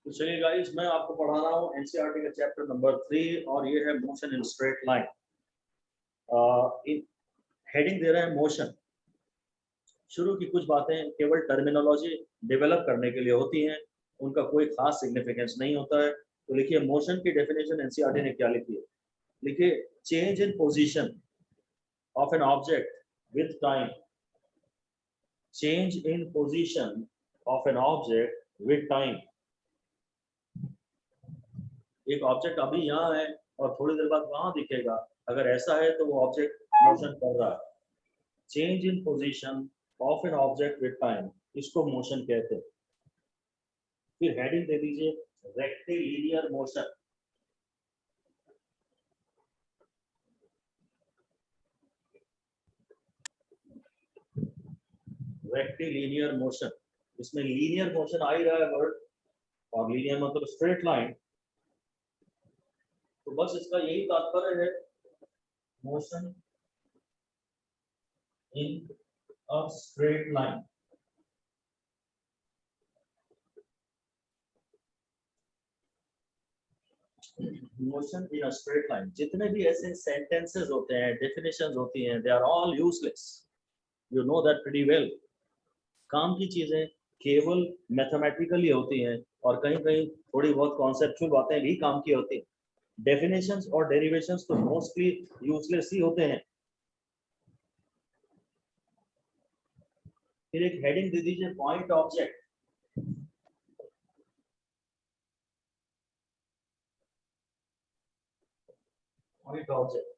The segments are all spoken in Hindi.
तो चलिए गाइस, मैं आपको पढ़ा रहा हूँ एनसीईआरटी का चैप्टर नंबर 3 और ये है motion in straight line. Heading दे रहे हैं मोशन। शुरू की कुछ बातें केवल टर्मिनोलॉजी डेवलप करने के लिए होती हैं, उनका कोई खास सिग्निफिकेंस नहीं होता है। तो लिखिए मोशन की डेफिनेशन एनसीईआरटी ने क्या लिखी है। लिखिए change in position of an object with time. Change in position of an object with time. एक ऑब्जेक्ट अभी यहाँ है और थोड़ी देर बाद वहां दिखेगा, अगर ऐसा है तो वो ऑब्जेक्ट मोशन कर रहा है। Change in position of an object with time, इसको मोशन कहते हैं। फिर हेडिंग दे दीजिए रेक्टिलिनियर मोशन। रेक्टिलिनियर मोशन, इसमें लीनियर मोशन आ ही रहा है वर्ड, और लीनियर मतलब स्ट्रेट लाइन। तो बस इसका यही तात्पर्य है, motion in a straight line. Motion in a straight line. जितने भी ऐसे सेंटेंसेस होते हैं, डेफिनेशंस होती हैं, they are all useless. You know that pretty well. काम की चीजें केवल मैथमेटिकली होती हैं और कहीं कहीं थोड़ी बहुत कॉन्सेप्चुअल बातें भी काम की होती हैं। डेफिनेशंस और डेरिवेशंस तो मोस्टली यूजलेस ही होते हैं। फिर एक हेडिंग दे दीजिए point object. Point object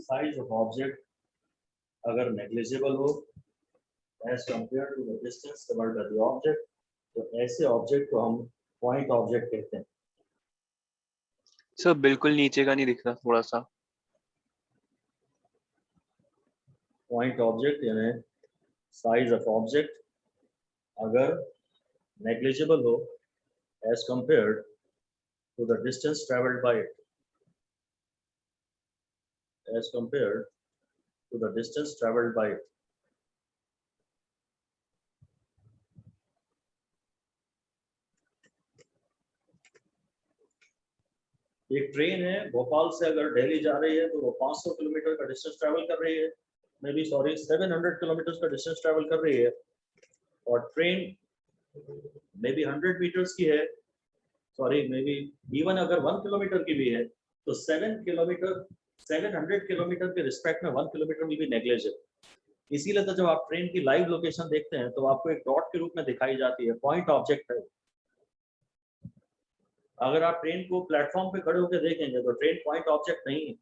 size of object अगर नेग्लिजिबल हो as compare to the distance covered by the object, तो ऐसे ऑब्जेक्ट को हम पॉइंट ऑब्जेक्ट कहते हैं। सर बिल्कुल नीचे का नहीं दिख रहा थोड़ा सा। पॉइंट ऑब्जेक्ट यानी साइज ऑफ ऑब्जेक्ट अगर नेग्लिजिबल हो as compared to the distance travelled by it, as compared to the distance traveled by it. एक ट्रेन है, भोपाल से अगर दिल्ली जा रही है तो वो 500 किलोमीटर का डिस्टेंस ट्रैवल कर रही है, मे बी सॉरी 700 किलोमीटर का डिस्टेंस ट्रैवल कर रही है। और ट्रेन मे बी 100 मीटर्स की है, सॉरी मे बी इवन अगर 1 किलोमीटर की भी है, तो 700 किलोमीटर के रिस्पेक्ट में 1 किलोमीटर विल बी नेग्लिजिबल। इसीलिए तो जब आप ट्रेन की लाइव लोकेशन देखते हैं तो आपको एक डॉट के रूप में दिखाई जाती है, पॉइंट ऑब्जेक्ट है। अगर आप ट्रेन को प्लेटफॉर्म पे खड़े होकर देखेंगे तो ट्रेन पॉइंट ऑब्जेक्ट नहीं है,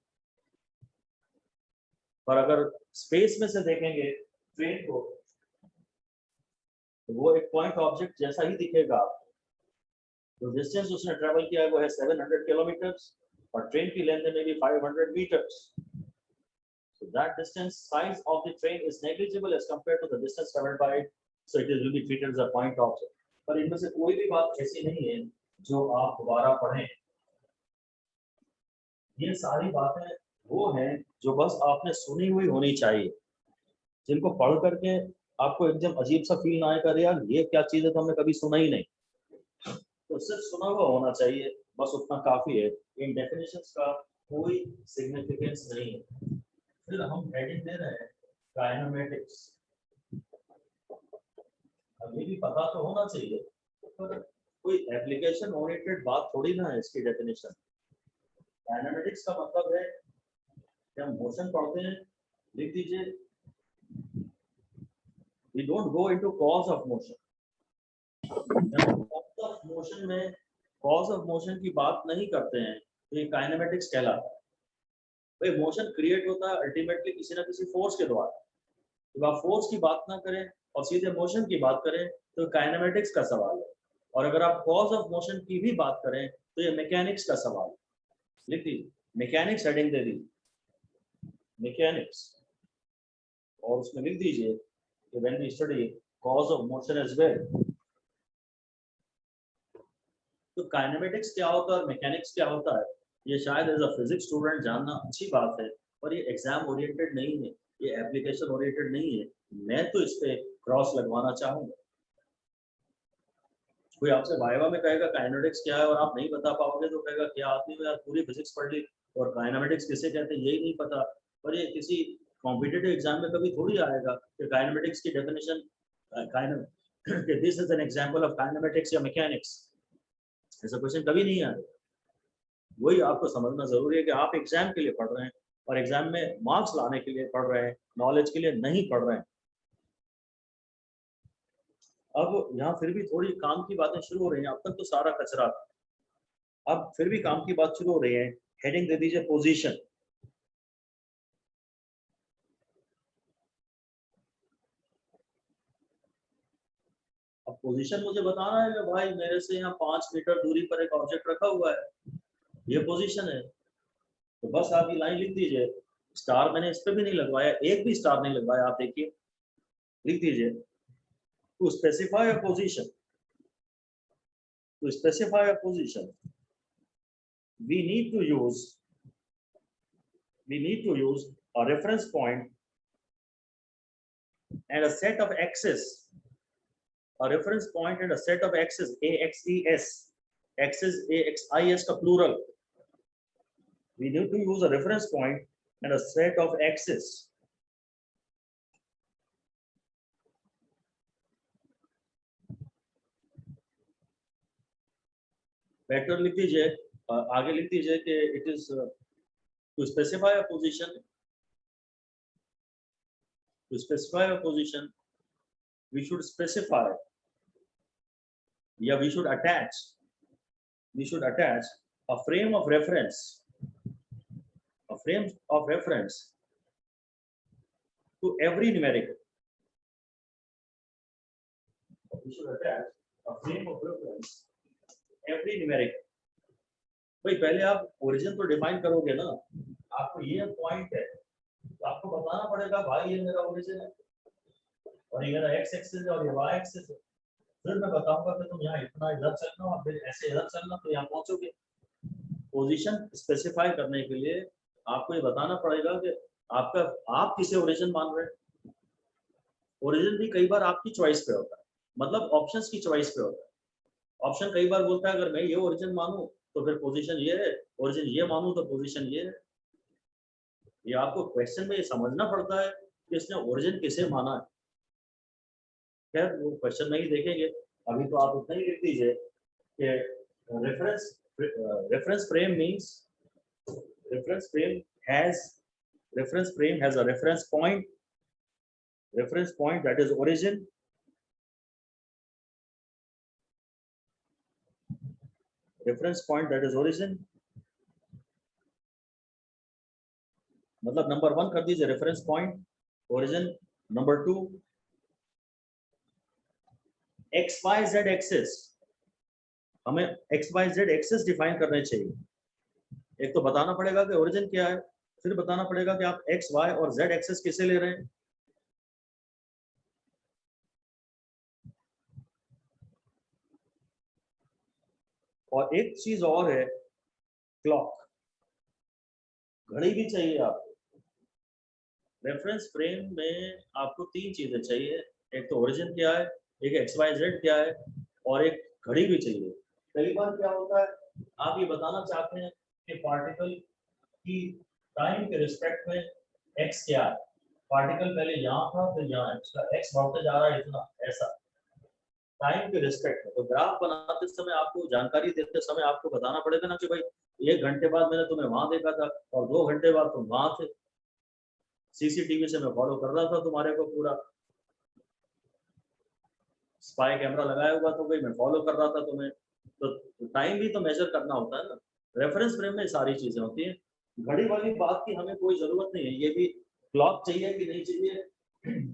पर अगर स्पेस में से देखेंगे ट्रेन को तो वो एक पॉइंट ऑब्जेक्ट जैसा ही दिखेगा। तो डिस्टेंस उसने ट्रेवल किया है वो है 700 किलोमीटर और ट्रेन की लेंथ है भी 500 metres. So that distance size of the train is negligible as compared to the distance traveled by it, so it will be treated as a point object. पर इनमें से कोई भी बात ऐसी नहीं है जो आप दोबारा पढ़ें। ये सारी बातें वो हैं जो बस आपने सुनी हुई होनी चाहिए, जिनको पढ़ करके आपको एकदम अजीब सा फील ना आए कर यार ये क्या चीज है तो हमने कभी सुना ही नहीं। तो सिर्फ सुना हुआ होना चाहिए, बस उतना काफी है। इन डेफिनेशंस का कोई सिग्निफिकेंस नहीं है। फिर हम हेडिंग दे रहे हैं काइनेमेटिक्स। अब ये भी पता तो होना चाहिए, पर कोई एप्लीकेशन ओरिएंटेड बात थोड़ी ना है इसकी डेफिनेशन। काइनेमेटिक्स का मतलब है कि हम मोशन पढ़ते हैं, लिख दीजिए we don't go into cause of motion। cause of motion में cause of motion की बात नहीं करते हैं तो ये काइनेमेटिक्स कहलाता है। भाई मोशन क्रिएट होता है अल्टीमेटली किसी ना किसी फोर्स के द्वारा। जब आप फोर्स की बात ना करें और सीधे मोशन की बात करें तो काइनेमेटिक्स का सवाल है। और अगर आप कॉज ऑफ मोशन की भी बात करें तो ये मैकेनिक्स का सवाल है। लिख लीजिए, मैकेनिक्स हेडिंग दे दी, मैकेनिक्स, और उसमें लिख दीजिए कि when we study cause of motion as well. तो काइनेमेटिक्स क्या होता है और मैकेनिक्स क्या होता है, ये शायद एज अ फिजिक्स स्टूडेंट जानना अच्छी बात है, पर ये एग्जाम ओरिएंटेड नहीं है, ये एप्लीकेशन ओरिएंटेड नहीं है। मैं तो इस पे क्रॉस लगवाना चाहूंगा। कोई आपसे वाइवा में कहेगा काइनेमेटिक्स क्या है और आप नहीं बता पाओगे तो कहेगा क्या आदमी में यार पूरी फिजिक्स पढ़ ली और काइनेमेटिक्स किसे कहते हैं यही नहीं पता। पर ये किसी कॉम्पिटिटिव एग्जाम में कभी थोड़ी आएगा कि काइनेमेटिक्स की definition this is an example of kinematics या मैकेनिक्स, ऐसा क्वेश्चन कभी नहीं आएगा। वही आपको समझना जरूरी है कि आप एग्जाम के लिए पढ़ रहे हैं और एग्जाम में मार्क्स लाने के लिए पढ़ रहे हैं, नॉलेज के लिए नहीं पढ़ रहे हैं। अब यहाँ फिर भी थोड़ी काम की बातें शुरू हो रही हैं, अब तक तो सारा कचरा था, अब फिर भी काम की बात शुरू हो रही है। हेडिंग दे दीजिए पोजीशन। अब पोजीशन मुझे बताना है कि भाई मेरे से यहाँ 5 मीटर दूरी पर एक ऑब्जेक्ट रखा हुआ है, ये पोजीशन है। तो बस आप ये लाइन लिख दीजिए। स्टार मैंने इस पे भी नहीं लगवाया, एक भी स्टार नहीं लगवाया, आप देखिए, लिख दीजिए to specify a position. To specify a position, we need to use a reference point and a set of axes. A reference point and a set of axes, AXES, axis AXIS का plural. We need to use a reference point and a set of axes. Better लिख दीजिए, आगे लिख दीजिए कि it is to specify a position. To specify a position, we should specify, yeah, we should attach a frame of reference, to every numerical. We should attach a frame of reference every numerical. भाई पहले आप ओरिजिन तो डिफाइन करोगे ना, आपको ये पॉइंट है तो आपको बताना पड़ेगा भाई ये मेरा ओरिजिन है और ये मेरा एक्स एक्सिस है और ये वाई एक्सिस है। फिर मैं बताऊंगा कि तुम यहाँ इतना इधर चलना और फिर ऐसे इधर चलना तो यहाँ पहुंचोगे। पोजीशन स्पेसिफाई करने के लिए आपको ये बताना पड़ेगा कि आप किसे ओरिजिन मान रहे हैं। ओरिजिन भी कई बार आपकी चॉइस पे होता है, मतलब ऑप्शंस की चॉइस पे होता है। ऑप्शन कई बार बोलता है अगर मैं ये ओरिजिन मानूं तो फिर पोजीशन ये है, ओरिजिन ये मानूं तो पोजीशन ये है। ये आपको क्वेश्चन में ये समझना पड़ता है कि इसने ओरिजिन किसे माना है। खैर वो क्वेश्चन में ही देखेंगे, अभी तो आप उतना ही लिख दीजिए कि reference frame means reference frame has a reference point that is origin, मतलब नंबर 1 कर दीजिए reference point origin. Number 2 X Y Z axis, हमें X Y Z axis define करने चाहिए। एक तो बताना पड़ेगा कि ओरिजिन क्या है, फिर बताना पड़ेगा कि आप एक्स वाई और जेड एक्सिस किसे ले रहे हैं। और एक चीज और है, क्लॉक, घड़ी भी चाहिए आपको। रेफरेंस फ्रेम में आपको 3 चीजें चाहिए, एक तो ओरिजिन क्या है, एक एक्स वाई जेड क्या है और एक घड़ी भी चाहिए। कई बार क्या होता है, आप ये बताना चाहते हैं कि पार्टिकल की टाइम के रिस्पेक्ट में एक्स क्या है, पार्टिकल पहले यहाँ था फिर यहाँ है, उसका एक्स बढ़ते जा रहा है इतना, ऐसा टाइम के रिस्पेक्ट में। तो ग्राफ बनाते समय आपको जानकारी देते समय आपको बताना पड़ेगा ना कि भाई 1 घंटे बाद मैंने तुम्हें वहां देखा था और 2 घंटे बाद तुम वहां थे, सीसीटीवी से मैं फॉलो कर रहा था तुम्हारे को, पूरा स्पाई कैमरा लगाया हुआ तो भाई मैं फॉलो कर रहा था तुम्हें। तो टाइम भी तो मेजर करना होता है ना। रेफरेंस फ्रेम में सारी चीजें होती हैं। घड़ी वाली बात की हमें कोई जरूरत नहीं है, ये भी क्लॉक चाहिए कि नहीं चाहिए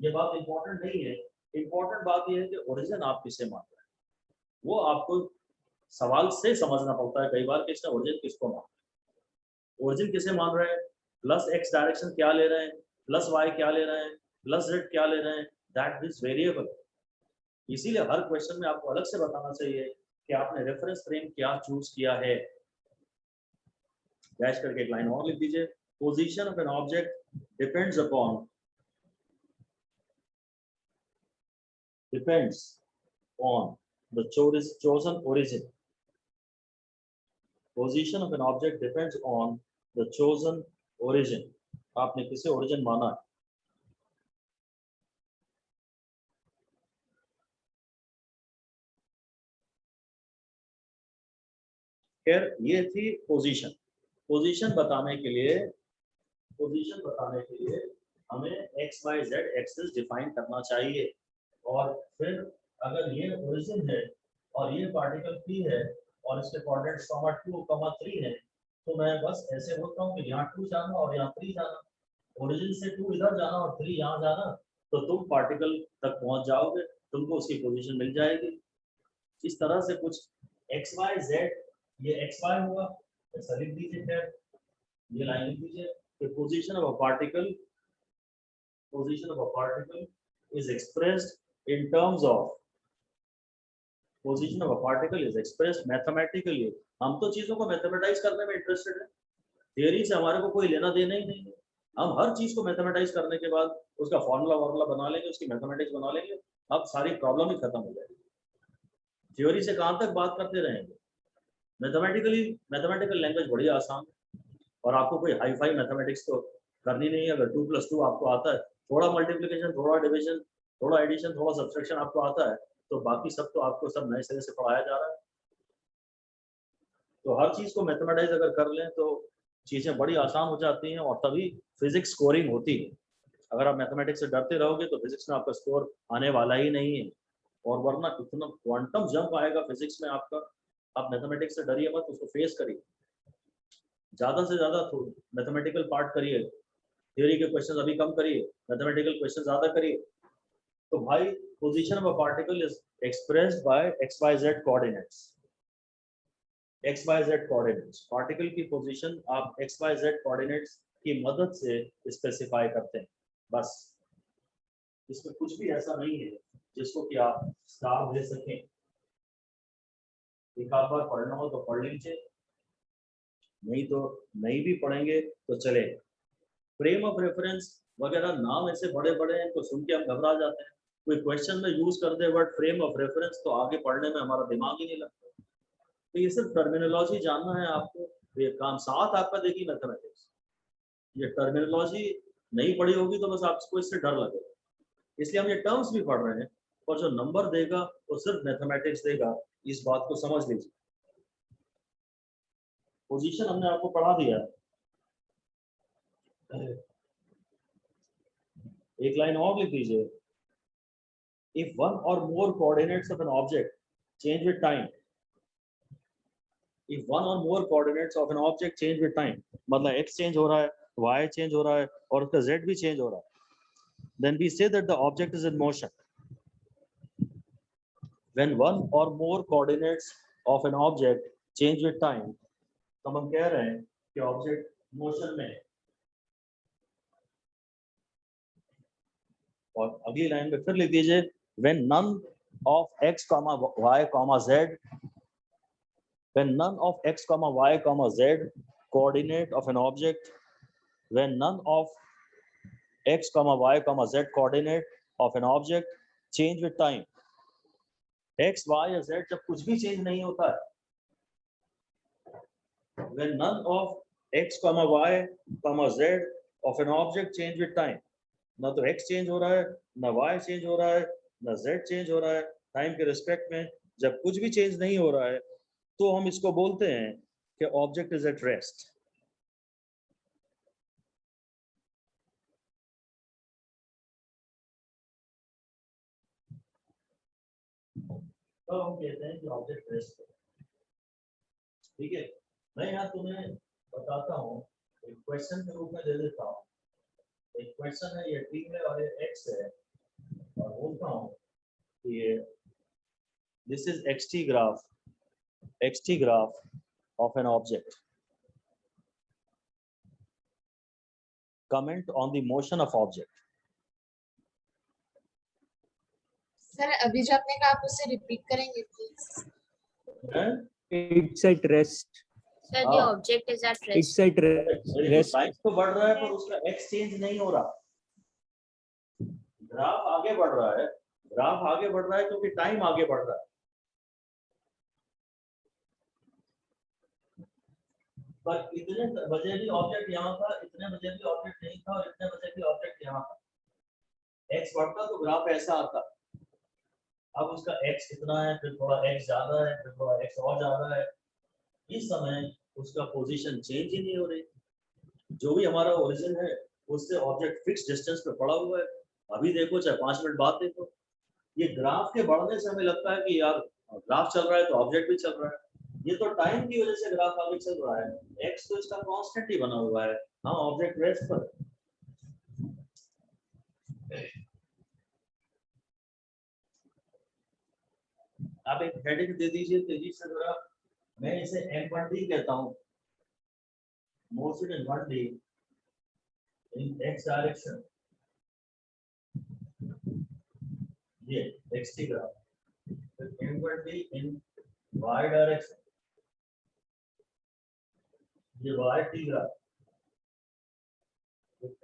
ये बात इंपॉर्टेंट नहीं है। इंपॉर्टेंट बात यह है कि ओरिजिन आप किसे मान रहे हैं। वो आपको सवाल से समझना पड़ता है कई बार कि इसका ओरिजिन किसको मान, ओरिजिन किसे मान रहे हैं, प्लस एक्स डायरेक्शन क्या ले रहे हैं, प्लस वाई क्या ले रहे हैं, प्लस जेड क्या ले रहे हैं, दैट इज वेरिएबल। इसीलिए हर क्वेश्चन में आपको अलग से बताना चाहिए कि आपने रेफरेंस फ्रेम क्या चूज किया है। डैश करके एक लाइन और लिख दीजिए, position of an object depends upon depends on the chosen origin. Position of an object depends on the chosen origin. आपने किसे origin माना है। खैर ये थी पोजीशन। पोजीशन बताने के लिए हमें X Y Z axes define करना चाहिए, और फिर अगर ये ओरिजिन है और ये पार्टिकल पी है और इसके कोऑर्डिनेट्स 2, 3 है, तो मैं बस ऐसे बोलता हूँ कि यहाँ 2 जाना और यहाँ 3 जाना, ओरिजिन से 2 इधर जाना और 3 यहाँ जाना, तो तुम पार्टिकल तक पहुंच जाओगे, तुमको उसकी पोजीशन मिल जाएगी। इस तरह से कुछ एक्स वाई जेड, ये एक्स वाई हुआ, ऐसा लिख दीजिए। खैर ये लाइन लिख दीजिए कि position of a particle is expressed in terms of position of a particle is expressed mathematically। हम तो चीजों को मैथमेटाइज करने में इंटरेस्टेड है, थियरी से हमारे को कोई लेना देना ही नहीं है। हम हर चीज को मैथमेटाइज करने के बाद उसका फॉर्मूला बना लेंगे, उसकी मैथमेटिक्स बना लेंगे, अब सारी प्रॉब्लम ही खत्म हो जाएगी। थ्योरी से कहाँ तक बात करते रहेंगे, मैथमेटिकल लैंग्वेज बड़ी आसान है, और आपको कोई हाई फाई मैथमेटिक्स तो करनी नहीं है। अगर 2+2 आपको आता है, थोड़ा मल्टीप्लिकेशन, थोड़ा डिविजन, थोड़ा एडिशन, थोड़ा सब्सट्रैक्शन आपको आता है, तो बाकी सब तो आपको सब नए सिरे से पढ़ाया जा रहा है। तो हर चीज को मैथमेटाइज अगर कर लें तो चीजें बड़ी आसान हो जाती हैं, और तभी फिजिक्स स्कोरिंग होती है। अगर आप मैथमेटिक्स से डरते रहोगे तो फिजिक्स में आपका स्कोर आने वाला ही नहीं है, और वरना इतना क्वांटम जंप आएगा फिजिक्स में आपका। आप मैथमेटिक्स से डरिए मत, उसको फेस करिए, ज्यादा से ज्यादा मैथमेटिकल पार्ट करिए, थ्योरी के क्वेश्चन अभी कम करिए, मैथमेटिकल क्वेश्चन ज्यादा करिए। तो भाई position of a particle is expressed by X Y Z coordinates. X Y Z coordinates, particle की पोजीशन आप एक्स वाई जेड कोऑर्डिनेट्स की मदद से स्पेसिफाई करते हैं। बस इसमें कुछ भी ऐसा नहीं है जिसको कि आप स्टार दे सकें। एक आध बार पढ़ना हो तो पढ़ लीजिए, नहीं तो नहीं भी पढ़ेंगे तो चले। फ्रेम ऑफ रेफरेंस वगैरह नाम ऐसे बड़े बड़े हैं तो सुन के हम घबरा जाते हैं। कोई क्वेश्चन में यूज कर दे वर्ड फ्रेम ऑफ रेफरेंस तो आगे पढ़ने में हमारा दिमाग ही नहीं लगता। तो ये सिर्फ टर्मिनोलॉजी जानना है आपको, तो ये काम साथ आपका देगी मैथमेटिक्स। ये टर्मिनोलॉजी नहीं पढ़ी होगी तो बस आपको इससे डर लगेगा, इसलिए हम ये टर्म्स भी पढ़ रहे हैं, और जो नंबर देगा वो सिर्फ मैथमेटिक्स देगा, इस बात को समझ लीजिए। पोजीशन हमने आपको पढ़ा दिया है, एक लाइन और लिख दीजिए, if one or more coordinates of an object change with time, if one or more coordinates of an object change with time, मतलब x चेंज हो रहा है, y चेंज हो रहा है और उसका z भी चेंज हो रहा है, then we say that the object is in motion। when one or more coordinates of an object change with time, तो हम कह रहे हैं कि ऑब्जेक्ट मोशन में है। और अगली लाइन में फिर लिख दीजिए, when none of x, y, z, when none of x, y, z coordinate of an object, when none of x, y, z coordinate of an object change with time, x, y या z जब कुछ भी चेंज नहीं होता है, when none of x, y, z of an object change with time, ना तो x चेंज हो रहा है, ना y चेंज हो रहा है, ना z चेंज हो रहा है, टाइम के रिस्पेक्ट में जब कुछ भी चेंज नहीं हो रहा है, तो हम इसको बोलते हैं कि ऑब्जेक्ट इज एट रेस्ट। तो हम कहते हैं कि ऑब्जेक्ट रेस्ट है। ठीक है, मैं यहाँ तुम्हें बताता हूँ, एक क्वेश्चन के रूप में दे देता हूँ। एक क्वेश्चन है, ये t है और ये x है, और बोलता हूँ कि ये This is xt graph of an object. Comment on the motion of object. Sir अभी जो आपने कहा आप उसे रिपीट करेंगे please? It's at rest. Sir, the object is at It's rest. at rest. Time तो बढ़ रहा है पर उसका एक्स चेंज नहीं हो रहा। ग्राफ आगे बढ़ रहा है, ग्राफ आगे बढ़ रहा है क्योंकि टाइम आगे बढ़ रहा है। पर इतने बजे भी ऑब्जेक्ट यहाँ था, इतने बजे भी ऑब्जेक्ट नहीं था और इतने बजे भी ऑब्जेक्ट यहाँ था। एक्स बढ़ता तो ग्राफ ऐसा आता। अब उसका एक्स कितना है, फिर थोड़ा एक्स ज्यादा है, फिर थोड़ा एक्स और ज्यादा है। इस समय उसका पोजीशन चेंज ही नहीं हो रही। जो भी हमारा ओरिजिन है उससे ऑब्जेक्ट फिक्स डिस्टेंस पे पड़ा हुआ है। अभी देखो चाहे 5 मिनट बाद देखो, ये ग्राफ के बढ़ने से हमें लगता है कि यार ग्राफ चल रहा है तो ऑब्जेक्ट भी चल रहा है। ये तो टाइम की वजह से ग्राफ आगे चल रहा है। एक्स तो इसका कांस्टेंट ही बना हुआ है। हाँ, ऑब्जेक्ट रेस्ट पर है। आप एक हेडिंग दे दीजिए तेजी से जरा। मैं इसे M1D कहता हूँ, motion in 1D in x direction. ये xt ग्राफ, M1D इन y डायरेक्शन, ये yt graph,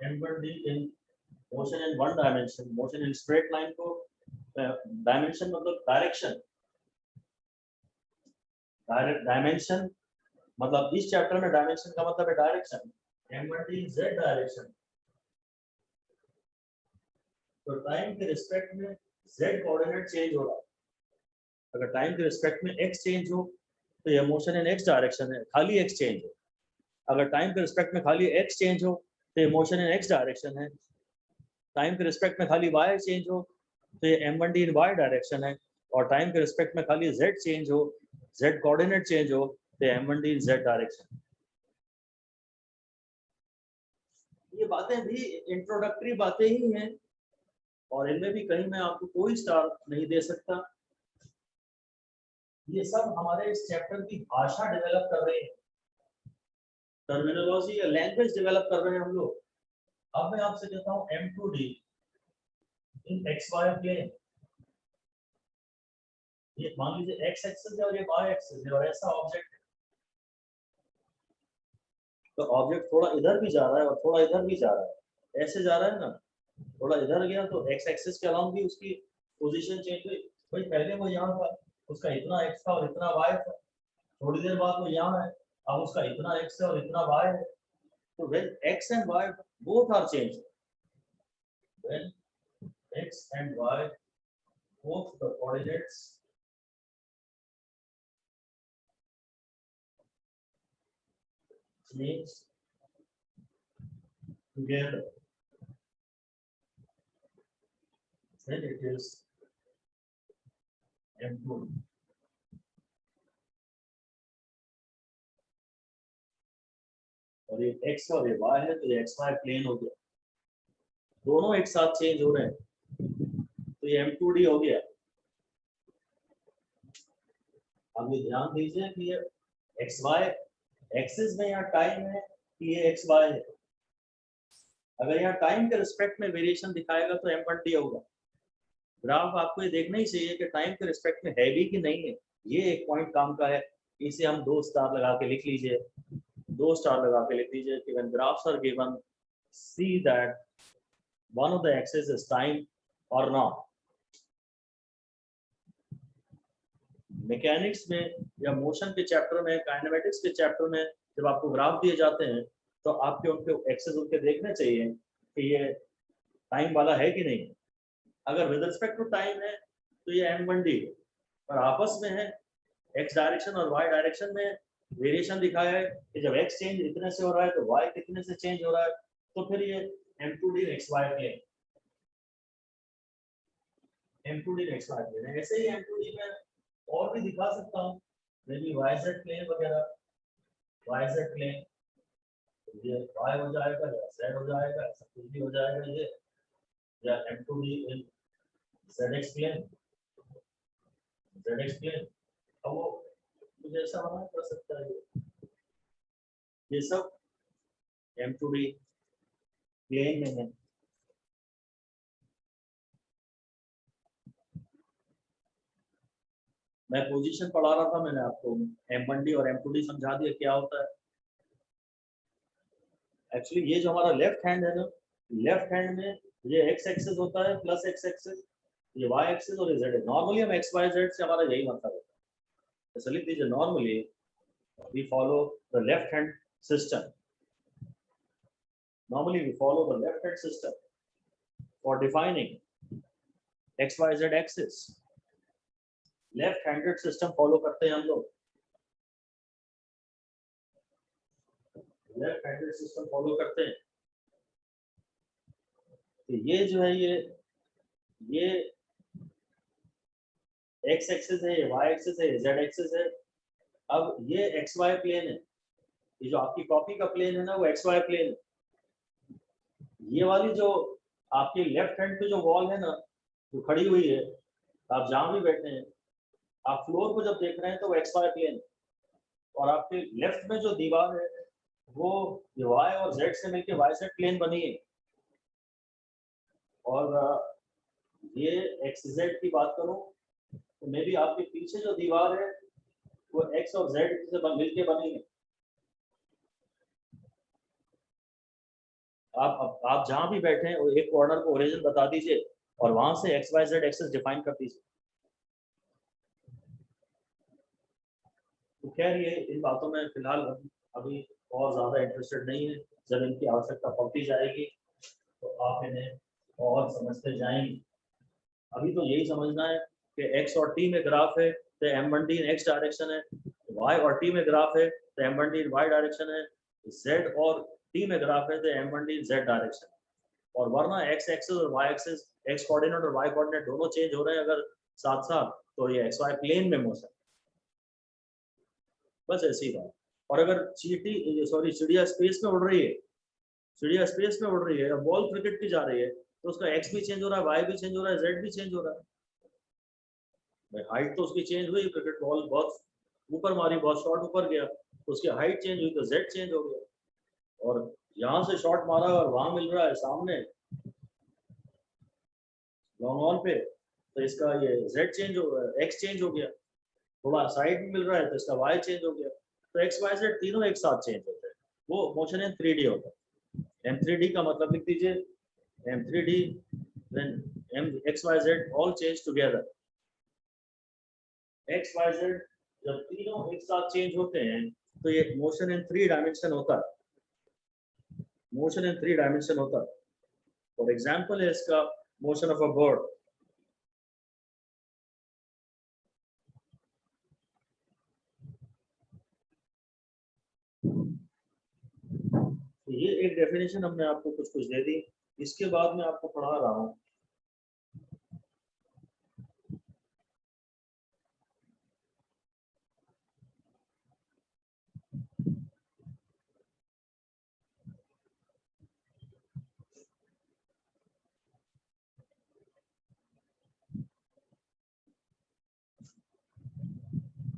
M1D in motion in 1 dimension. Motion in straight line को डायमेंशन मतलब डायरेक्शन, डायमेंशन मतलब इस चैप्टर में डायमेंशन का मतलब है डायरेक्शन। M1D z डायरेक्शन, तो टाइम के रिस्पेक्ट में z कोऑर्डिनेट चेंज हो रहा है। अगर टाइम के रिस्पेक्ट में x चेंज हो तो ये मोशन इन x डायरेक्शन है, खाली x चेंज हो। अगर टाइम के रिस्पेक्ट में खाली x चेंज हो तो ये मोशन इन x डायरेक्शन है। टाइम के रिस्पेक्ट में खाली y चेंज हो तो ये M1D इन y डायरेक्शन है। और टाइम के रिस्पेक्ट में खाली z चेंज हो, z कोऑर्डिनेट चेंज हो तो M1D इन z डायरेक्शन। ये बातें भी इंट्रोडक्टरी बातें ही हैं और इनमें भी कहीं मैं आपको कोई स्टार नहीं दे सकता। ये सब हमारे इस चैप्टर की भाषा डेवलप कर रहे हैं, टर्मिनोलॉजी या लैंग्वेज डेवलप कर रहे हैं हम लोग। अब मैं आपसे कहता हूँ M2D इन XY प्लेन। ये मान लीजिए x एक्सिस है और ये y एक्सिस है और ऐसा ऑब्जेक्ट है, तो ऑब्जेक्ट थोड़ा इधर भी जा रहा है और थोड़ा इधर भी जा रहा है। ऐसे जा रहा है ना, थोड़ा इधर गया तो x एक्सिस के अलाउंग भी उसकी पोजीशन चेंज हुई। भाई पहले वो यहाँ था, उसका इतना x था और इतना y था। थोड़ी देर बाद वो यहाँ है, अब उसका इतना x है और इतना y है। तो when x and y both are changed, when x and y both the coordinates change together, then it is M2. और ये x और ये y है तो ये xy प्लेन हो गया, दोनों एक साथ चेंज हो रहे हैं तो ये M2D हो गया। अब ये ध्यान दीजिए कि ये xy एक्सिस में यहाँ टाइम है कि ये xy है। अगर यहाँ टाइम के रिस्पेक्ट में वेरिएशन दिखाएगा तो M1D होगा। ग्राफ आपको ये देखना ही चाहिए कि टाइम के रिस्पेक्ट में है भी कि नहीं है। ये एक पॉइंट काम का है, इसे हम 2 स्टार लगा के लिख लीजिए। 2 स्टार लगा के लिख लीजिए कि when graphs are given, see that one of the axis is time or not. Mechanics में या मोशन के चैप्टर में, काइनेमेटिक्स के चैप्टर में जब आपको ग्राफ दिए जाते हैं तो आपके उनके एक्सेस उनके देखने चाहिए कि ये टाइम वाला है कि नहीं। अगर विद रिस्पेक्ट टू टाइम है तो ये M1D है, और आपस में है x डायरेक्शन और y डायरेक्शन में वेरिएशन दिखाया है कि जब x चेंज इतने से हो रहा है तो y कितने से चेंज हो रहा है, तो फिर ये M2D XY plane, M2D XY plane है। ऐसे ही M2D में और भी दिखा सकता हूँ, मेरी YZ प्लेन वगैरह, YZ प्लेन ये y हो जाएगा या z हो जाएगा, ऐसा कुछ भी हो जाएगा ये, या M2D इन ZX प्लेन, ZX प्लेन, अब वो कुछ ऐसा बना कर सकता है। ये सब M2D प्लेन में है। मैं पोजीशन पढ़ा रहा था, मैंने आपको M1D और M2D समझा दिया क्या होता है। एक्चुअली ये जो हमारा लेफ्ट हैंड है ना, लेफ्ट हैंड में ये x एक्सिस होता है प्लस x एक्सिस, ये y एक्सिस और ये z है। नॉर्मली हम x y z से हमारा यही मतलब होता है। इसलिए दीजिए normally we follow the left hand system. Normally we follow the left hand system for defining x y z axis. Left handed system follow करते हैं हम लोग, लेफ्ट हैंडेड सिस्टम फॉलो करते हैं। तो ये जो है ये x एक्सिस है, ये y एक्सिस है, ये z एक्सिस है। अब ये एक्स वाई प्लेन है, ये जो आपकी कॉपी का प्लेन है ना, वो एक्स वाई प्लेन है। ये वाली जो आपके लेफ्ट हैंड पे जो वॉल है ना, जो खड़ी हुई है, आप जहां भी बैठे हैं, आप फ्लोर को जब देख रहे हैं तो वो एक्स वाई प्लेन है, और आपके लेफ्ट में जो दीवार है वो ये वाई और जेड से मिलके वाई जेड प्लेन बनी है। और ये एक्स जेड की बात करूं तो मे बी आपके पीछे जो दीवार है वो एक्स और जेड से मिलके बनी है। आप जहां भी बैठे हैं वो एक कॉर्नर को ओरिजिन बता दीजिए और वहां से X Y Z axes define कर दीजिए। तो खैर ये इन बातों में फिलहाल अभी और ज्यादा इंटरेस्टेड नहीं है। जब इनकी आवश्यकता पड़ती जाएगी तो आप इन्हें और समझते जाएंगे। अभी तो यही समझना है कि x और t में ग्राफ है तो m1d इन x डायरेक्शन है, y और t में ग्राफ है तो m1d इन y डायरेक्शन है, z और t में ग्राफ है तो m1d इन z डायरेक्शन है। और वरना x एक्सिस और y एक्सिस, x कोऑर्डिनेट और y कोऑर्डिनेट दोनों चेंज हो रहे हैं अगर साथ साथ, तो ये xy प्लेन में मोशन, बस ऐसी बात। और अगर चिड़िया स्पेस में उड़ रही है, चिड़िया स्पेस में उड़ रही है, बॉल क्रिकेट की जा रही है, तो उसका x भी चेंज हो रहा है, y भी चेंज हो रहा है, z भी चेंज हो रहा है। हाइट तो उसकी चेंज हुई, क्रिकेट बॉल बहुत ऊपर मारी, बहुत शॉट ऊपर गया, तो उसकी हाइट चेंज हुई तो z चेंज हो गया। और यहाँ से शॉट मारा और वहां मिल रहा है सामने लॉन्ग ऑन पे, तो इसका ये z चेंज हो गया, x चेंज हो गया। थोड़ा साइड में मिल रहा है तो इसका y चेंज हो गया। तो x y z तीनों एक साथ चेंज होते हैं, वो मोशन इन 3D होता है। M3D का मतलब लिख दीजिए, M3D when x y z all change together। x y z जब तीनों एक साथ चेंज होते हैं तो ये मोशन इन 3 डायमेंशन होता है, मोशन इन 3 डायमेंशन होता है। फॉर एग्जांपल है इसका मोशन ऑफ अ बर्ड। तो ये एक डेफिनेशन हमने आपको कुछ कुछ दे दी। इसके बाद मैं आपको पढ़ा रहा हूँ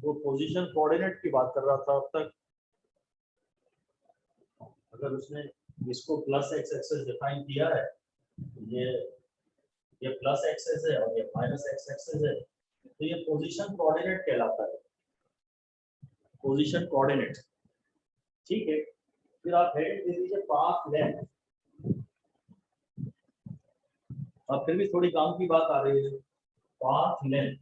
वो पोजीशन कोऑर्डिनेट की बात कर रहा था अब तक। अगर उसने इसको प्लस एक्स एक्सिस डिफाइन किया है, ये प्लस एक्सिस है और ये माइनस एक्स एक्सिस है, तो ये पोजीशन कोऑर्डिनेट कहलाता है, पोजीशन कोऑर्डिनेट। ठीक है, फिर आप हेडिंग दे दीजिए पाथ लेंथ। अब फिर भी थोड़ी काम की बात आ रही है, पाथ लेंथ।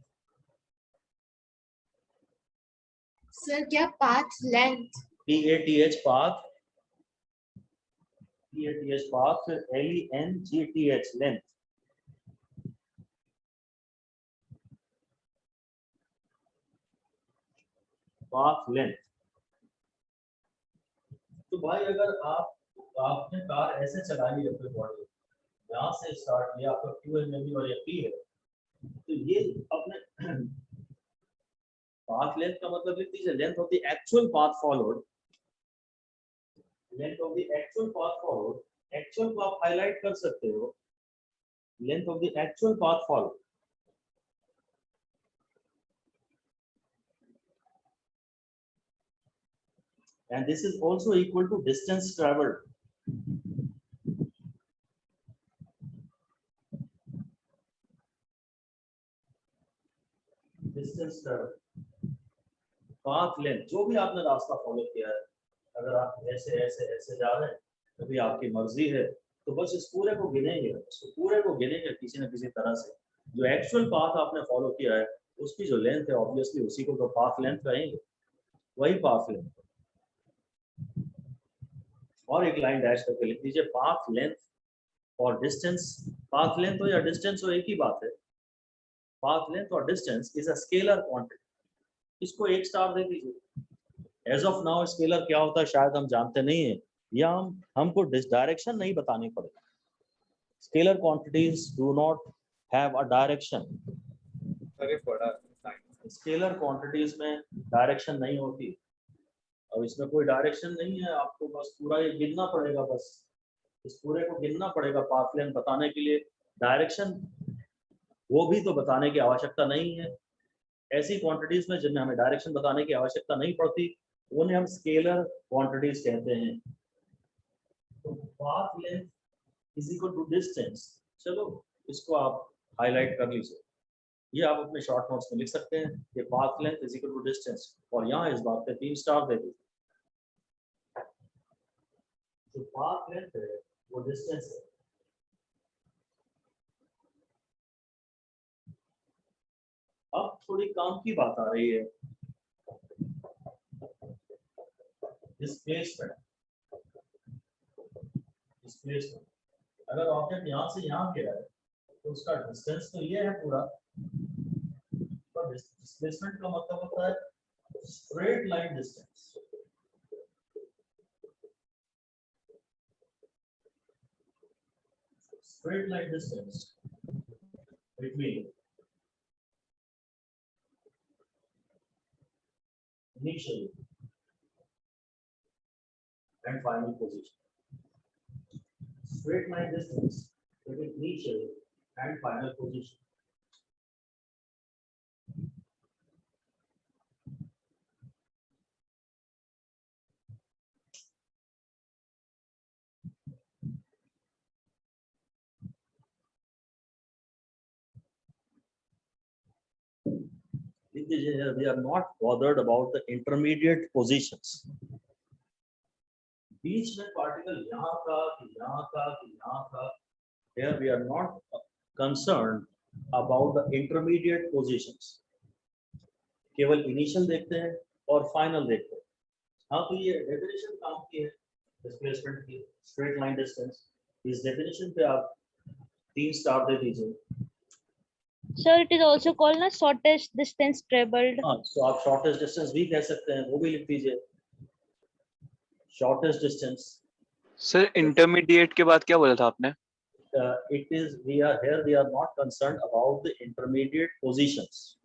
सर क्या path length? PATH path, PATH path, फिर LENGTH लेंथ। Path length. तो भाई अगर आपने कार ऐसे चलाई है अपनी बॉडी, यहाँ से स्टार्ट किया, आपका QNME और ये P है, तो ये अपने पाथ लेंथ का मतलब लिख दीजिए length of the actual path followed, length of the actual path followed. Actual को आप हाईलाइट कर सकते हो, length of the actual path followed. and this is also equal to distance traveled. Distance traveled, path length, जो भी आपने रास्ता फॉलो किया है, अगर आप ऐसे ऐसे ऐसे जा रहे हैं, कभी आपकी मर्जी है, तो बस इस पूरे को गिनेंगे, इसको पूरे को गिनेंगे किसी न किसी तरह से। जो एक्चुअल पाथ आपने फॉलो किया है, उसकी जो लेंथ है, ऑब्वियसली उसी को तो पाथ लेंथ कहेंगे, वही पाथ लेंथ। और एक लाइन डैश करके लिख दीजिए, पाथ लेंथ और डिस्टेंस, पाथ लेंथ हो या डिस्टेंस हो एक ही बात है। पाथ लेंथ और distance is a scalar quantity, इसको एक स्टार दे दीजिए। एज ऑफ नाउ स्केलर क्या होता है शायद हम जानते नहीं है, या हमको डायरेक्शन नहीं बतानी पड़ेगी। Scalar quantities do not have a direction. Scalar quantities में डायरेक्शन नहीं होती। अब इसमें कोई डायरेक्शन नहीं है, आपको बस पूरा ये गिनना पड़ेगा, बस इस पूरे को गिनना पड़ेगा पाथ लेंथ बताने के लिए। डायरेक्शन वो भी तो बताने की आवश्यकता नहीं है। ऐसी क्वांटिटीज में जिनमें हमें डायरेक्शन बताने की आवश्यकता नहीं पड़ती, उन्हें हम स्केलर क्वांटिटीज कहते हैं। तो path length is equal to distance, चलो इसको आप हाईलाइट कर लीजिए, ये आप अपने शॉर्ट नोट्स में लिख सकते हैं कि path length is equal to distance, और यहाँ इस बात पे 3 स्टार दे दीजिए। जो पाथ लेंथ है वो डिस्टेंस है। अब थोड़ी काम की बात आ रही है, डिस्प्लेसमेंट। डिस्प्लेसमेंट, अगर ऑब्जेक्ट यहाँ से यहाँ गिरा है तो उसका डिस्टेंस तो ये है पूरा, पर डिस्प्लेसमेंट का मतलब होता है straight line distance. Straight line distance between initial and final position. Straight line distance between initial and final position. We are not bothered about the intermediate positions. बीच में पार्टिकल यहाँ का कि यहाँ का कि यहाँ का, here we are not concerned about the intermediate positions. केवल इनिशियल देखते हैं और फाइनल देखते हैं। हाँ, तो ये डेफिनेशन काम की है डिस्प्लेसमेंट की, स्ट्रेट लाइन डिस्टेंस। इस डेफिनेशन पे आप 3 स्टार दे दीजिए। Sir, it is also called na shortest distance traveled. हाँ, तो आप शॉर्टेस्ट डिस्टेंस भी कह सकते हैं, वो भी लिख दीजिए, शॉर्टेस्ट डिस्टेंस। सर इंटरमीडिएट के बाद क्या बोला था आपने? It is we are not concerned about the intermediate positions.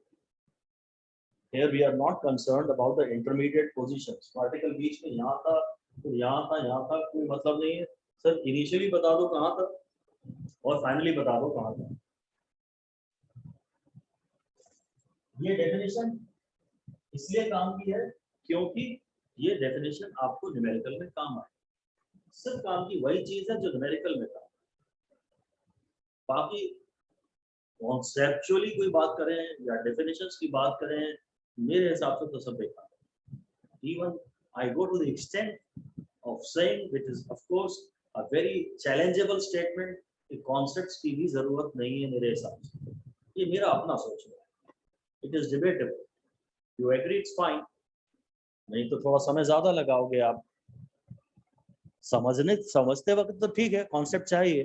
Here we are not concerned about the intermediate positions. Particle बीच में यहाँ था, तो यहाँ था, यहाँ था, कोई मतलब नहीं है। सर इनिशियली बता दो कहाँ था और फाइनली बता दो कहाँ था। ये डेफिनेशन इसलिए काम की है क्योंकि ये डेफिनेशन आपको न्यूमेरिकल में काम आए। सिर्फ काम की वही चीज है जो न्यूमेरिकल में काम, बाकी कॉन्सेप्चुअली कोई बात करें या डेफिनेशंस की बात करें, मेरे हिसाब से तो सब बेकार है। Even I go to the extent of saying, which is of course a very challengeable statement, कि कॉन्सेप्ट्स की भी जरूरत नहीं है मेरे हिसाब से। ये मेरा अपना सोच है, it is debatable. You agree it's fine, नहीं तो थोड़ा समय ज्यादा लगाओगे आप समझते वक्त, तो ठीक है कॉन्सेप्ट चाहिए,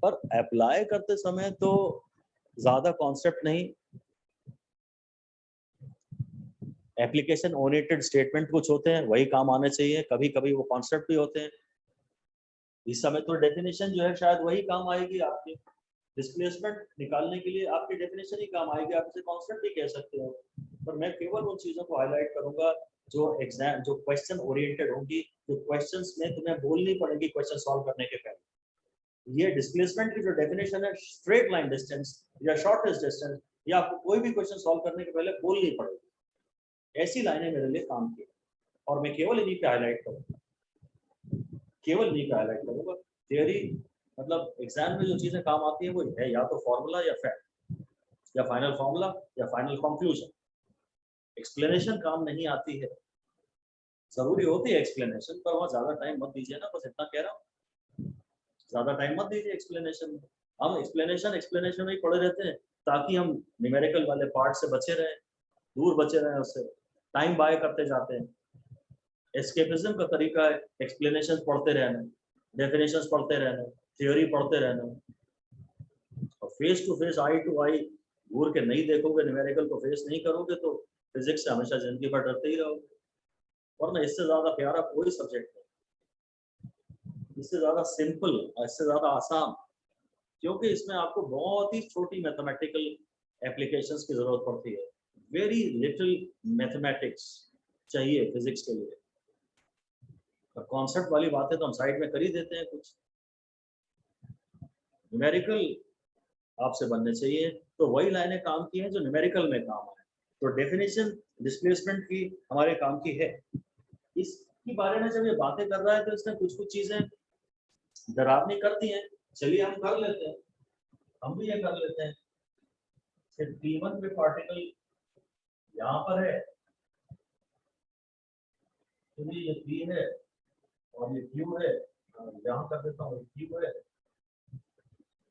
पर अप्लाई करते समय तो ज्यादा कॉन्सेप्ट नहीं, एप्लीकेशन ओरिएंटेड स्टेटमेंट कुछ होते हैं वही काम आने चाहिए, कभी कभी वो कॉन्सेप्ट भी होते हैं। इस समय तो डेफिनेशन जो है शायद वही काम आएगी आपकी, डिस्प्लेसमेंट निकालने के लिए आपकी डेफिनेशन ही काम आएगी, आप इसे कॉन्सेप्ट भी कह सकते हो। पर मैं केवल उन चीजों को हाईलाइट करूंगा जो एग्जाम, जो क्वेश्चन ओरिएंटेड होगी, जो क्वेश्चंस में तुम्हें बोलनी पड़ेगी क्वेश्चन सॉल्व करने के पहले। ये डिस्प्लेसमेंट की जो डेफिनेशन है, स्ट्रेट लाइन डिस्टेंस या शॉर्टेस्ट डिस्टेंस, ये आपको कोई भी क्वेश्चन सॉल्व करने के पहले बोलनी पड़ेगी। ऐसी लाइनें मेरे लिए काम की। और मैं केवल इन्हीं पे हाईलाइट करूँगा, केवल इन्हीं पे हाईलाइट करूँगा। थियरी मतलब एग्जाम में जो चीजें काम आती है वो है या तो फॉर्मूला या फैक्ट, या फाइनल फॉर्मूला या फाइनल कंक्लूजन। एक्सप्लेनेशन काम नहीं आती है, जरूरी होती है एक्सप्लेनेशन, पर वहाँ ज्यादा टाइम मत दीजिए ना, बस इतना कह रहा हूँ, ज्यादा टाइम मत दीजिए एक्सप्लेनेशन में। हम एक्सप्लेनेशन में ही पड़े रहते हैं ताकि हम न्यूमेरिकल वाले पार्ट से बचे रहें, दूर बचे रहें उससे, टाइम बाय करते जाते हैं। एस्केपिज्म का तरीका है एक्सप्लेनेशन पढ़ते रहना, डेफिनेशंस पढ़ते रहना, थ्योरी पढ़ते रहना, और face to face, eye to eye घूर के नहीं देखोगे, न्यूमेरिकल को फेस नहीं करोगे तो फिजिक्स से हमेशा जिंदगी भर डरते ही रहोगे। वरना इससे ज्यादा प्यारा कोई सब्जेक्ट नहीं, इससे ज्यादा सिंपल और इससे ज्यादा आसान, क्योंकि इसमें आपको बहुत ही छोटी मैथमेटिकल एप्लीकेशंस की जरूरत पड़ती है। वेरी लिटिल मैथमेटिक्स चाहिए फिजिक्स के लिए, और कॉन्सेप्ट वाली बातें तो हम साइड में कर ही देते हैं। कुछ न्यूमेरिकल आपसे बनने चाहिए, तो वही लाइनें काम की हैं जो न्यूमेरिकल में काम आए। तो डेफिनेशन डिस्प्लेसमेंट की हमारे काम की है। इसके बारे में जब ये बातें कर रहा है तो इसने कुछ कुछ चीजें डरावनी कर दी हैं, चलिए हम कर लेते हैं, हम भी ये कर लेते हैं। T1 पे पार्टिकल यहाँ पर है, तो ये P है और ये Q है, यहाँ कर देता हूँ Q है।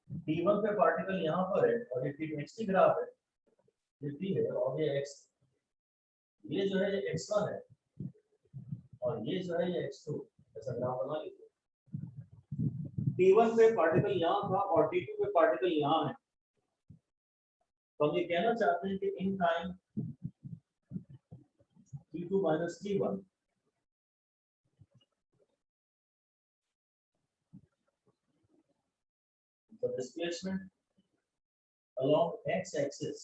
T1 पे पार्टिकल यहाँ पर है और ये T ग्राफ है, ये T है और ये X, ये जो है ये X1 है और ये जो है ये X2, ऐसा ग्राफ बना लीजिए। T1 पे पार्टिकल यहाँ था और T2 पे पार्टिकल यहाँ है, तो हम ये कहना चाहते हैं कि in time T2 minus T1 the displacement along x-axis,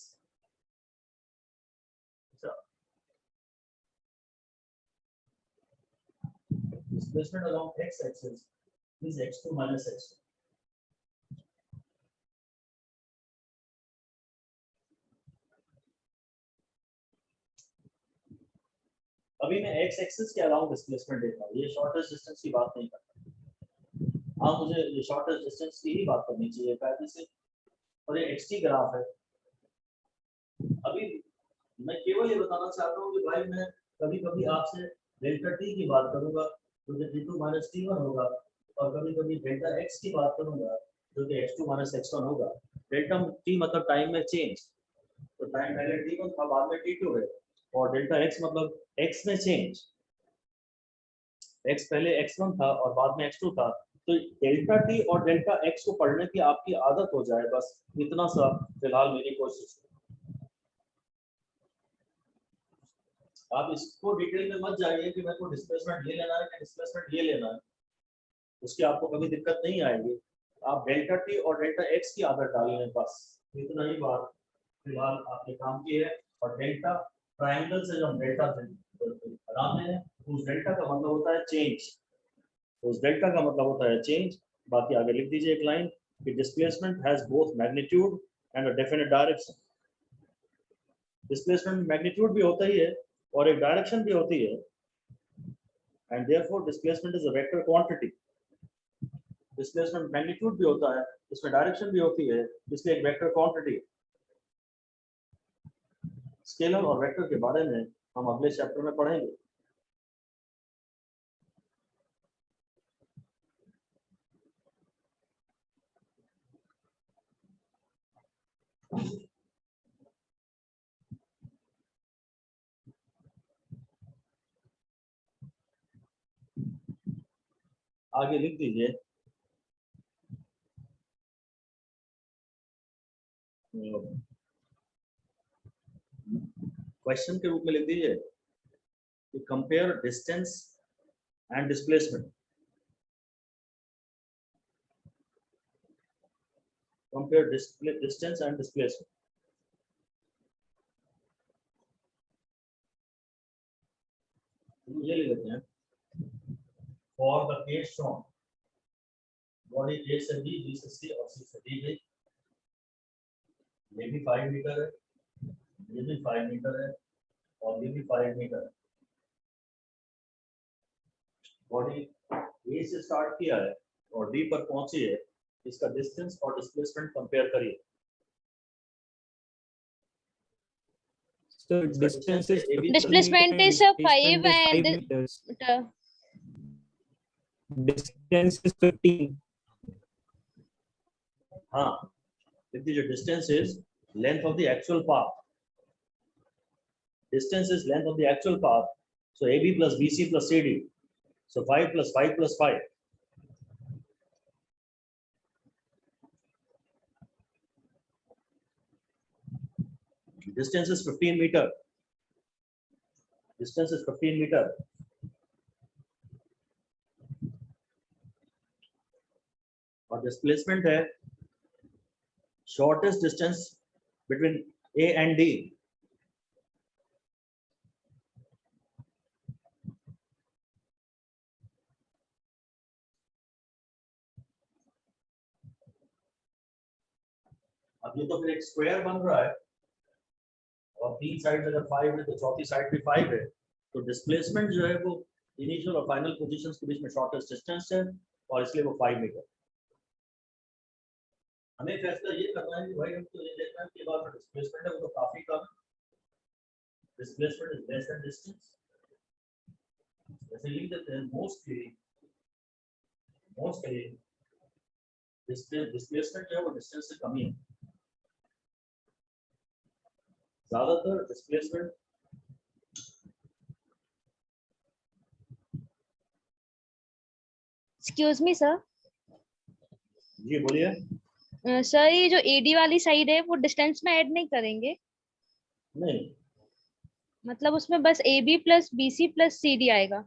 displacement along x-axis is x2 minus x2. अभी मैं x एक्सिस के अलाउंग डिस्प्लेसमेंट देख रहा हूँ, ये शॉर्टेस्ट डिस्टेंस की बात नहीं करता। हाँ, मुझे ये शॉर्टेस्ट डिस्टेंस की ही बात करनी चाहिए कायदे से, और ये xt ग्राफ है। अभी मैं केवल ये बताना चाहता हूँ कि भाई मैं कभी कभी आपसे डेल्टा t की बात करूंगा तो जो t2 माइनस t1 होगा, और कभी कभी डेल्टा x की बात करूंगा जो कि x2 माइनस x1 होगा। डेल्टा t मतलब टाइम में चेंज, तो टाइम पहले t1 था, बाद में t2 है, और डेल्टा x मतलब x में चेंज, x पहले x1 था और बाद में x2 था। तो डेल्टा t और डेल्टा x को पढ़ने की आपकी आदत हो जाए, बस इतना सा फिलहाल मेरी कोशिश है। आप इसको डिटेल में मत जाइए कि मेरे को डिस्प्लेसमेंट ये लेना है कि डिस्प्लेसमेंट ये लेना है, उसकी आपको कभी दिक्कत नहीं आएगी। आप डेल्टा t और डेल्टा x की आदत डाल लें, बस इतना ही बात फिलहाल आपके काम की है। और डेल्टा ट्रायंगल से जो हम डेल्टा बनाते हैं, उस डेल्टा का मतलब होता है चेंज, उस डेल्टा का मतलब होता है चेंज। बाकी आगे लिख दीजिए एक लाइन कि displacement has both magnitude and a definite direction. Displacement magnitude भी होता ही है और एक डायरेक्शन भी होती है, and therefore displacement is a vector quantity. Displacement magnitude भी होता है, इसमें डायरेक्शन भी होती है, इसलिए एक वेक्टर क्वांटिटी। स्केलर और वेक्टर के बारे में हम अगले चैप्टर में पढ़ेंगे। आगे लिख दीजिए क्वेश्चन के रूप में लिख दीजिए कि compare distance and displacement. Compare distance and displacement. ये लिख लेते हैं for the case shown, body A से बी, बी से सी और सी से डी गई। ये भी 5 मीटर है, ये भी 5 मीटर है और ये भी 5 मीटर है। बॉडी ए से स्टार्ट किया है और डी पर पहुंची है, इसका डिस्टेंस और डिस्प्लेसमेंट कंपेयर करिए। So distance is 50 Displacement meter and is 5 displacement is 5 and meters. the Distance is 15. हाँ, if the distance is length of the actual path, distance is length of the actual path, so AB plus BC plus CD, so 5 plus 5 plus 5. Distance is 15 meter. Distance is 15 meter. और displacement है shortest distance between A and D. अब ये तो फिर एक स्क्वायर बन रहा है और तीन साइड अगर 5 है तो चौथी साइड भी 5 है, तो डिस्प्लेसमेंट जो है वो इनिशियल और फाइनल पोजीशंस के बीच में शॉर्टेस्ट डिस्टेंस है और इसलिए वो 5 मीटर। हमें फैसला ये करना है कि भाई हम तो ये देखना है कि बात में डिस्प्लेसमेंट है वो तो काफी कम है, displacement is less than distance, ऐसे लिख देते हैं मोस्टली डिस्प्लेसमेंट जो है वो डिस्टेंस से कम ही है, ज्यादातर डिस्प्लेसमेंट एक्सक्यूज मी सर, जी बोलिए। सर ये जो एडी वाली साइड है वो डिस्टेंस में ऐड नहीं करेंगे? नहीं, मतलब उसमें बस A B plus B C plus C D आएगा?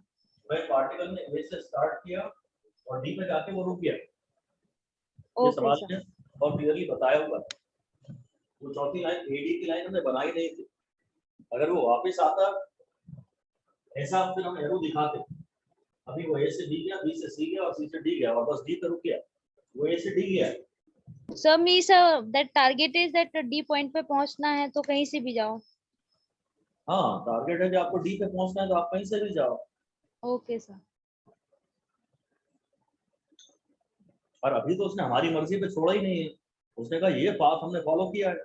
भाई पार्टिकल ने ए से स्टार्ट किया और डी पे जाके वो रुक गया, ये ओके सवाल सर। में और क्लियरली बताया हुआ है। वो चौथी लाइन एडी की लाइन हमने बनाई नहीं थी, अगर वो वापस आता ऐसा फिर हम एरो दिखाते। अभी वो ए से डी गया, बी से सी गया और सी से डी गया, वापस डी पे रुक गया, वो ए से डी गया। Sir me sir that target is that D point पे पहुंचना है तो कहीं से भी जाओ। हाँ, टारगेट है कि आपको डी पे पहुंचना है तो आप कहीं से भी जाओ। Okay sir. और अभी तो उसने हमारी मर्जी पे छोड़ा ही नहीं है, उसने कहा ये पाथ हमने फॉलो किया है,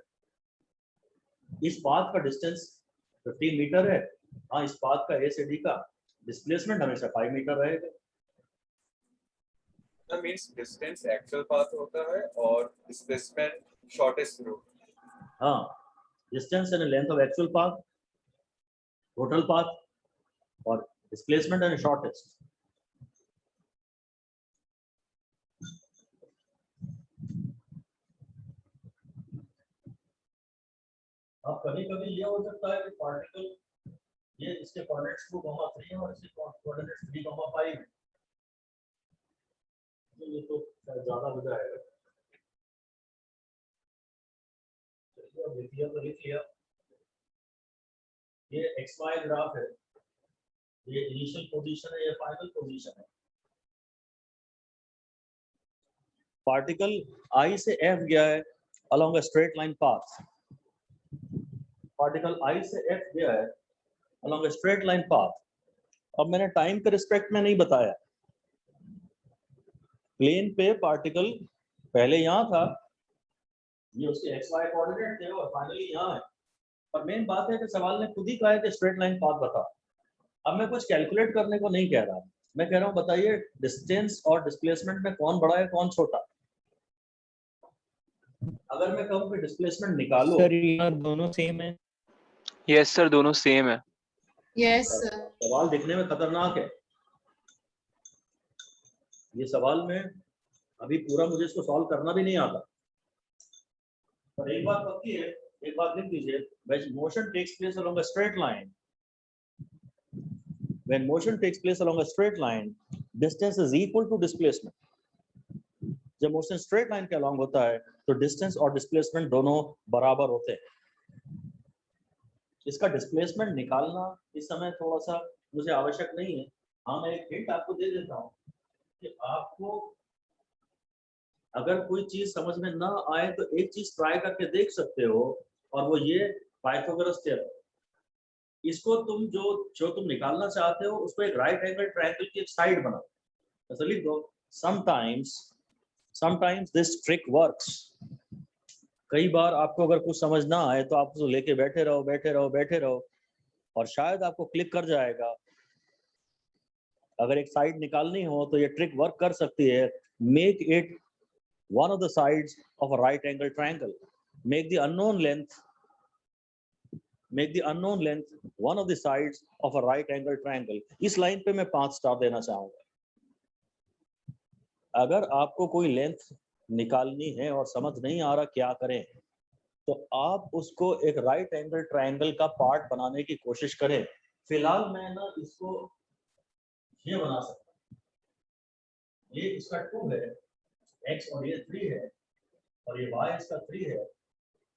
इस पाथ का डिस्टेंस 15 मीटर है, हाँ इस पाथ का ए से डी का डिस्प्लेसमेंट हमेशा 5 मीटर रहेगा। That means distance actual path होता है और displacement shortest route. हाँ, distance and length of actual path, total path और डिस्प्लेसमेंट एंड शॉर्टेस्ट। अब कभी कभी ये हो सकता है कि पार्टिकल ये इसके कोऑर्डिनेट्स 2,3 है और इसके कोऑर्डिनेट्स 3,5 है, तो ये तो शायद ज्यादा हो जाएगा। चलिए अब लिख लिया तो लिख लिया, ये एक्स वाई ग्राफ है, ये इनिशियल पोजीशन है, ये फाइनल पोजीशन है। पार्टिकल आई से एफ गया है along a straight line path, particle I से एफ गया है along a straight line path. अब मैंने टाइम के रिस्पेक्ट में नहीं बताया, प्लेन पे पार्टिकल पहले यहाँ था, ये उसके एक्स वाई कोऑर्डिनेट थे और फाइनली यहाँ है, पर मेन बात है कि सवाल ने खुद ही कहा है कि स्ट्रेट लाइन पाथ बता। अब मैं कुछ कैलकुलेट करने को नहीं कह रहा, मैं कह रहा हूँ बताइए डिस्टेंस और डिस्प्लेसमेंट में कौन बड़ा है कौन छोटा। अगर मैं कहूँ कि डिस्प्लेसमेंट निकालो, सर यहाँ दोनों सेम है। यस सर, दोनों सेम है। Yes sir. सवाल दिखने में खतरनाक है, ये सवाल में अभी पूरा मुझे इसको सॉल्व करना भी नहीं आता, पर एक बात पक्की है, एक बात लिख लीजिए, when motion takes place along a straight line, when motion takes place along a straight line, distance is equal to displacement. जब मोशन स्ट्रेट लाइन के along होता है तो डिस्टेंस और डिस्प्लेसमेंट दोनों बराबर होते हैं। इसका डिस्प्लेसमेंट निकालना इस समय थोड़ा सा मुझे आवश्यक नहीं है। हाँ, मैं एक हिंट आपको दे देता हूँ कि आपको अगर कोई चीज समझ में ना आए तो एक चीज ट्राई करके देख सकते हो, और वो ये पाइथागोरस थ्योरम। इसको तुम जो तुम निकालना चाहते हो उसको एक राइट एंगल ट्रायंगल की एक साइड बनाओ, ऐसा लिख दो। Sometimes this trick works. कई बार आपको अगर कुछ समझ ना आए तो आप उसको लेके बैठे रहो और शायद आपको क्लिक कर जाएगा। अगर एक साइड निकालनी हो तो ये ट्रिक वर्क कर सकती है। Make it one of the sides of a right angle triangle. Make the unknown length one of the sides of a right angle triangle. इस लाइन पे मैं 5 स्टार देना चाहूंगा। अगर आपको कोई लेंथ निकालनी है और समझ नहीं आ रहा क्या करें, तो आप उसको एक राइट एंगल ट्रायंगल का पार्ट बनाने की कोशिश करें। फिलहाल मैं ना इसको ये बना सकता हूँ, ये इसका 2 है x और ये 3 है और ये y इसका 3 है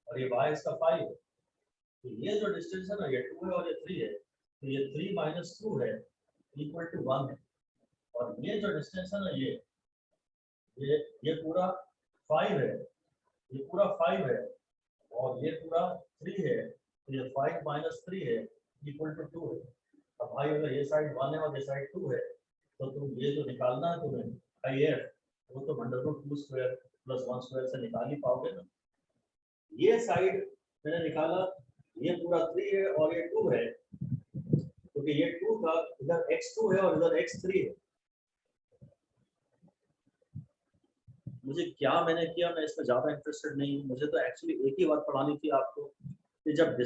और ये y इसका 5 है। तो ये जो डिस्टेंस है ना, ये 2 है और ये 3 है, तो ये 3 - 2 है इक्वल टू 1 है। और ये जो डिस्टेंस है ना, ये पूरा 5 है, ये पूरा 5 है और ये पूरा 3 है, तो ये 5 - 3 है इक्वल टू 2 है। अब भाई अगर ये साइड 1 है और ये साइड 2 है, तो तुम ये जो निकालना है तुम्हें IF, वो तो √2² + 1² से निकाल ही पाओगे ना। ये साइड मैंने निकाला, ये पूरा 3 है और ये 2 है, क्योंकि ये 2 का इधर x2 है और इधर x3 है। मुझे क्या मैंने किया, मैं इसमें ज्यादा इंटरेस्टेड नहीं हूँ। मुझे तो एक्चुअली एक ही बात पढ़ानी थी आपको कि जब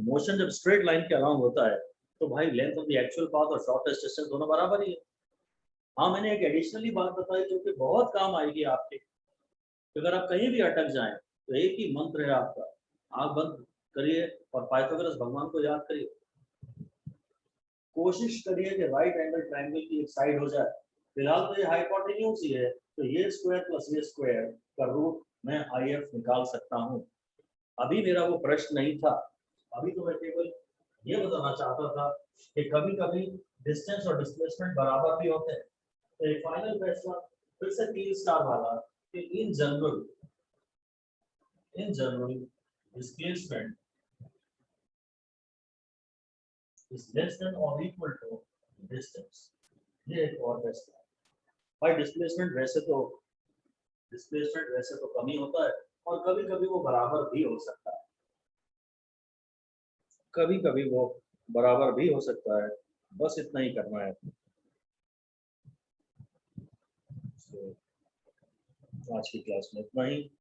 मोशन जब स्ट्रेट लाइन के अराउंड होता है तो भाई length of the actual path और शॉर्टेस्ट डिस्टेंस दोनों बराबर ही है। हाँ, मैंने एक एडिशनली बात बताई जो कि बहुत काम आएगी आपके। अगर आप कहीं भी अटक जाएं तो एक ही मंत्र है आपका, आंख बंद करिए और पाइथागोरस भगवान को याद करिए। कोशिश करिए कि राइट एंगल ट्रायंगल की एक साइड हो जाए। फिलहाल तो ये हाइपोटेन्यूज ही है, तो ये स्क्वायर प्लस ये स्क्वायर का रूट मैं IF निकाल सकता हूँ। अभी मेरा वो प्रश्न नहीं था, अभी तो मैं केवल ये बताना चाहता था कि कभी कभी डिस्टेंस और डिस्प्लेसमेंट बराबर भी होते हैं। तो एक फाइनल फैसला फिर से 3 स्टार वाला कि in general displacement is less than or equal to distance। ये एक और फैसला है भाई। डिस्प्लेसमेंट वैसे तो कम ही होता है और कभी कभी वो बराबर भी हो सकता है, बस इतना ही करना है। आज की क्लास में इतना ही।